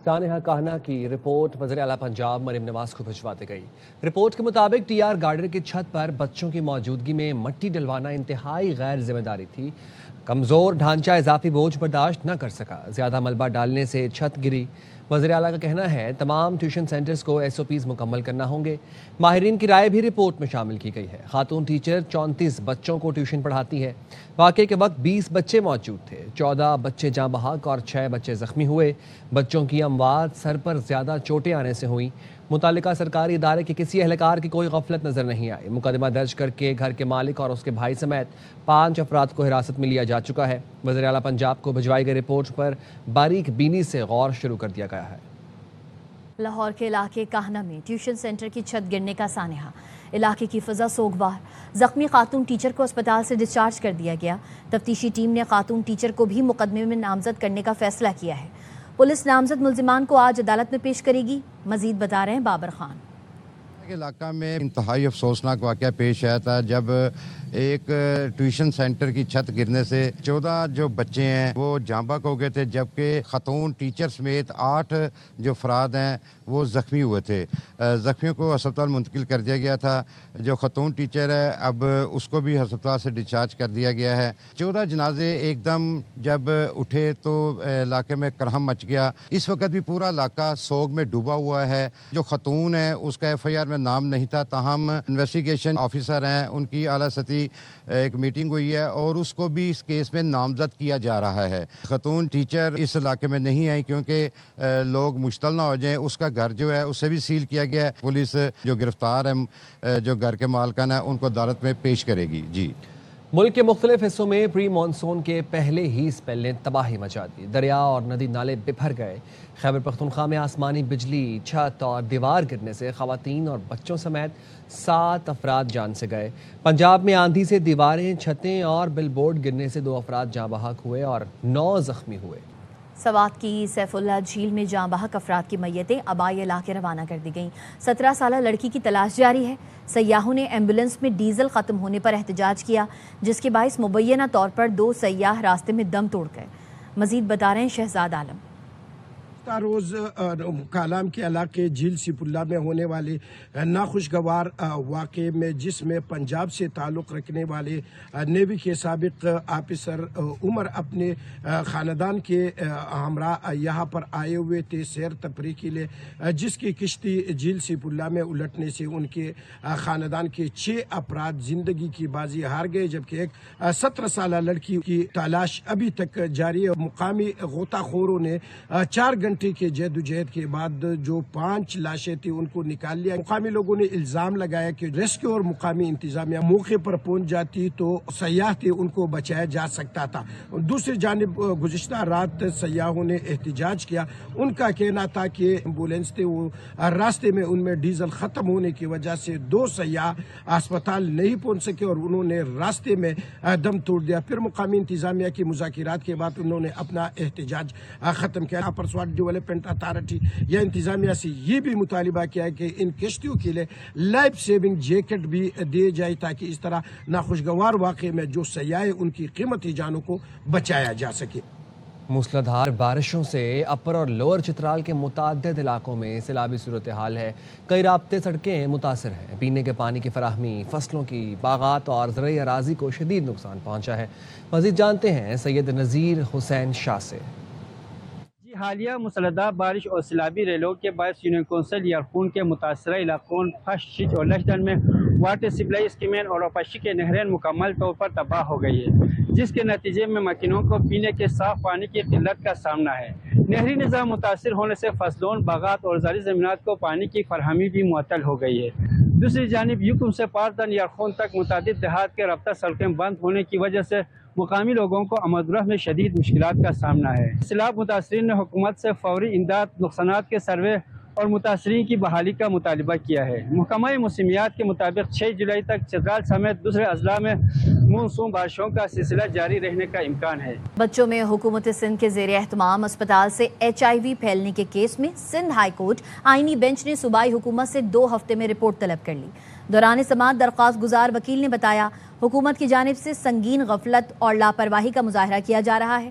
سانحہ کاہنہ کی رپورٹ وزیر اعلیٰ پنجاب مریم نواز کو بھجواتے گئی۔ رپورٹ کے مطابق ٹی آر گارڈر کی چھت پر بچوں کی موجودگی میں مٹی ڈلوانا انتہائی غیر ذمہ داری تھی۔ کمزور ڈھانچہ اضافی بوجھ برداشت نہ کر سکا، زیادہ ملبہ ڈالنے سے چھت گری۔ وزیر اعلیٰ کا کہنا ہے تمام ٹیوشن سینٹرز کو ایس او پیز مکمل کرنا ہوں گے۔ ماہرین کی رائے بھی رپورٹ میں شامل کی گئی ہے۔ خاتون ٹیچر 34 بچوں کو ٹیوشن پڑھاتی ہے۔ واقعے کے وقت 20 بچے موجود تھے، 14 بچے جاں بحق اور 6 بچے زخمی ہوئے۔ بچوں کی اموات سر پر زیادہ چوٹیں آنے سے ہوئیں۔ متعلقہ سرکاری ادارے کے کسی اہلکار کی کوئی غفلت نظر نہیں آئی۔ مقدمہ درج کر کے گھر کے مالک اور اس کے بھائی سمیت 5 افراد کو حراست میں لیا جا چکا ہے۔ وزیر اعلیٰ پنجاب کو بھجوائی گئی رپورٹ پر باریک بینی سے غور شروع کر دیا گیا ہے۔ لاہور کے علاقے کاہنہ میں ٹیوشن سینٹر کی چھت گرنے کا سانحہ، علاقے کی فضا سوگوار۔ زخمی خاتون ٹیچر کو اسپتال سے ڈسچارج کر دیا گیا۔ تفتیشی ٹیم نے خاتون ٹیچر کو بھی مقدمے میں نامزد کرنے کا فیصلہ کیا ہے۔ پولیس نامزد ملزمان کو آج عدالت میں پیش کرے گی، مزید بتا رہے ہیں بابر خان۔ علاقہ میں انتہائی افسوسناک واقعہ پیش آیا تھا جب ایک ٹیوشن سینٹر کی چھت گرنے سے 14 جو بچے ہیں وہ جاں بحق ہو گئے تھے، جبکہ خاتون ٹیچر سمیت 8 جو افراد ہیں وہ زخمی ہوئے تھے۔ زخمیوں کو ہسپتال منتقل کر دیا گیا تھا۔ جو خاتون ٹیچر ہے اب اس کو بھی ہسپتال سے ڈسچارج کر دیا گیا ہے۔ 14 جنازے ایک دم جب اٹھے تو علاقے میں کرہم مچ گیا۔ اس وقت بھی پورا علاقہ سوگ میں ڈوبا ہوا ہے۔ جو خاتون ہے اس کا ایف آئی آر میں نام نہیں تھا، تاہم انویسٹیگیشن آفیسر ہیں ان کی اعلیٰ سطحی ایک میٹنگ ہوئی ہے اور اس کو بھی اس کیس میں نامزد کیا جا رہا ہے۔ خاتون ٹیچر اس علاقے میں نہیں آئی کیونکہ لوگ مشتعل نہ ہو جائیں۔ اس کا گھر جو ہے اسے بھی سیل کیا گیا ہے۔ پولیس جو گرفتار ہیں جو گھر کے مالکان ہیں ان کو عدالت میں پیش کرے گی۔ جی، ملک کے مختلف حصوں میں پری مانسون کے پہلے ہی اسپیل نے تباہی مچا دی۔ دریا اور ندی نالے بپھر گئے۔ خیبر پختونخوا میں آسمانی بجلی، چھت اور دیوار گرنے سے خواتین اور بچوں سمیت 7 افراد جان سے گئے۔ پنجاب میں آندھی سے دیواریں، چھتیں اور بل بورڈ گرنے سے 2 افراد جاں بحق ہوئے اور 9 زخمی ہوئے۔ سوات کی سیف اللہ جھیل میں جاں بحق افراد کی میتیں آبائی علاقے روانہ کر دی گئیں۔ 17 سالہ لڑکی کی تلاش جاری ہے۔ سیاحوں نے ایمبولینس میں ڈیزل ختم ہونے پر احتجاج کیا، جس کے باعث مبینہ طور پر 2 سیاح راستے میں دم توڑ گئے۔ مزید بتا رہے ہیں شہزاد عالم۔ روز کالام کے علاقے جھیل سیف اللہ میں ہونے والے ناخوشگوار واقعے میں جس میں پنجاب سے تعلق رکھنے والے نیوی کے سابق آفیسر عمر اپنے خاندان کے ہمراہ یہاں پر آئے ہوئے تھے سیر تفریح کے لیے، جس کی کشتی جھیل سیف اللہ میں الٹنے سے ان کے خاندان کے 6 افراد زندگی کی بازی ہار گئے، جبکہ ایک 17 سالہ لڑکی کی تلاش ابھی تک جاری ہے۔ مقامی غوطہ خوروں نے 4 گھنٹے کے جہد و جہد کے بعد جو 5 لاشیں تھیں ان کو نکال لیا۔ مقامی لوگوں نے الزام لگایا کہ ریسکیو اور مقامی انتظامیہ موقع پر پہنچ جاتی تو سیاح تھے ان کو بچایا جا سکتا تھا۔ دوسری جانب گزشتہ رات سیاحوں نے احتجاج کیا۔ ان کا کہنا تھا کہ ایمبولینس تھے وہ راستے میں ان میں ڈیزل ختم ہونے کی وجہ سے 2 سیاح اسپتال نہیں پہنچ سکے اور انہوں نے راستے میں دم توڑ دیا۔ پھر مقامی انتظامیہ کی مذاکرات کے بعد انہوں نے اپنا احتجاج ختم کیا۔ پرسوات ڈیولپمنٹ اتھارٹی یا انتظامیہ سے یہ بھی مطالبہ کیا ہے کہ ان کشتیوں کے لیے لائف سیونگ جیکٹ بھی دیے جائے تاکہ اس طرح ناخوشگوار واقعے میں جو سیاح ان کی قیمتی جانوں کو بچایا جا سکے۔ موسلادھار بارشوں سے اپر اور لوور چترال کے متعدد علاقوں میں سیلابی صورتحال ہے۔ کئی رابطے سڑکیں متاثر ہیں۔ پینے کے پانی کی فراہمی، فصلوں کی، باغات اور زرعی اراضی کو شدید نقصان پہنچا ہے۔ مزید جانتے ہیں سید نذیر حسین شاہ سے۔ حالیہ مسلسل بارش اور سیلابی ریلوں کے باعث یونین کونسل یارخون کے متاثرہ علاقوں خش، شچ اور لشدن میں واٹر سپلائی اسکیمیں اور آپاشی کے نہریں مکمل طور پر تباہ ہو گئی ہے، جس کے نتیجے میں مکینوں کو پینے کے صاف پانی کی قلت کا سامنا ہے۔ نہری نظام متاثر ہونے سے فصلوں، باغات اور زرعی زمینات کو پانی کی فراہمی بھی معطل ہو گئی ہے۔ دوسری جانب یکم سے پاردن یارخون تک متعدد دیہات کے رابطہ سڑکیں بند ہونے کی وجہ سے مقامی لوگوں کو آمد و رفت میں شدید مشکلات کا سامنا ہے۔ سیلاب متاثرین نے حکومت سے فوری امداد، نقصانات کے سروے اور متاثرین کی بحالی کا مطالبہ کیا ہے۔ محکمہ موسمیات کے مطابق 6 جولائی تک چترال سمیت دوسرے اضلاع میں مونسون بارشوں کا سلسلہ جاری رہنے کا امکان ہے۔ بچوں میں حکومت سندھ کے زیر اہتمام اسپتال سے HIV پھیلنے کے کیس میں سندھ ہائی کورٹ آئینی بینچ نے صوبائی حکومت سے 2 ہفتے میں رپورٹ طلب کر لی۔ دوران سماعت درخواست گزار وکیل نے بتایا حکومت کی جانب سے سنگین غفلت اور لاپرواہی کا مظاہرہ کیا جا رہا ہے۔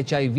HIV